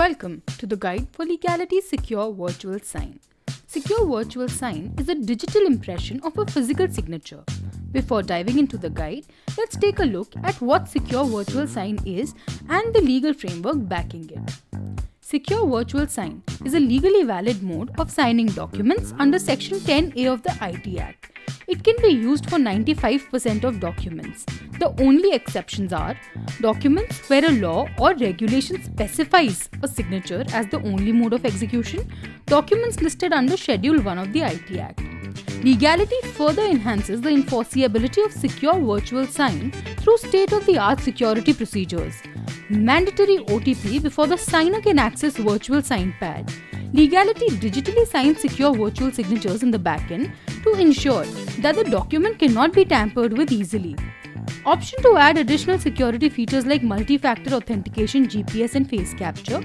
Welcome to the guide for Legality Secure Virtual Sign. Secure Virtual Sign is a digital impression of a physical signature. Before diving into the guide, let's take a look at what Secure Virtual Sign is and the legal framework backing it. Secure Virtual Sign is a legally valid mode of signing documents under Section 10A of the IT Act. It can be used for 95% of documents. The only exceptions are documents where a law or regulation specifies a signature as the only mode of execution, documents listed under Schedule 1 of the IT Act. Legality further enhances the enforceability of Secure Virtual Sign through state-of-the-art security procedures. Mandatory OTP before the signer can access Virtual Sign Pad. Legality digitally signs secure virtual signatures in the backend to ensure that the document cannot be tampered with easily. Option to add additional security features like multi-factor authentication, GPS and face capture.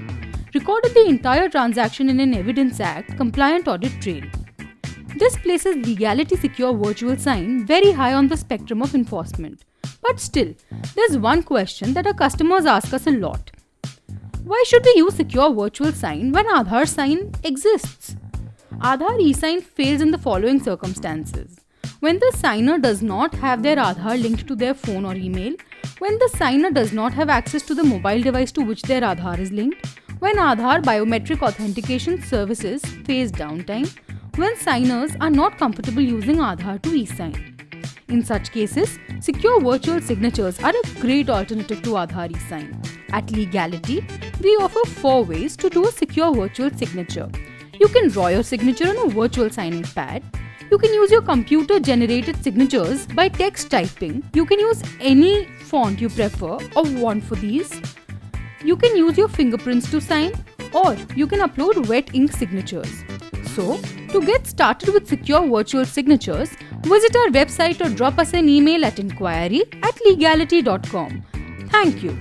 Recorded the entire transaction in an Evidence Act compliant audit trail. This places Legality Secure Virtual Sign very high on the spectrum of enforcement. But still, there's one question that our customers ask us a lot. Why should we use Secure Virtual Sign when Aadhaar Sign exists? Aadhaar eSign fails in the following circumstances. When the signer does not have their Aadhaar linked to their phone or email, when the signer does not have access to the mobile device to which their Aadhaar is linked, when Aadhaar biometric authentication services face downtime, when signers are not comfortable using Aadhaar to eSign. In such cases, secure virtual signatures are a great alternative to Aadhaar eSign. At Legality, we offer 4 ways to do a secure virtual signature. You can draw your signature on a virtual signing pad. You can use your computer-generated signatures by text typing. You can use any font you prefer or want for these. You can use your fingerprints to sign, or you can upload wet ink signatures. So, to get started with secure virtual signatures, visit our website or drop us an email at inquiry@legality.com. Thank you.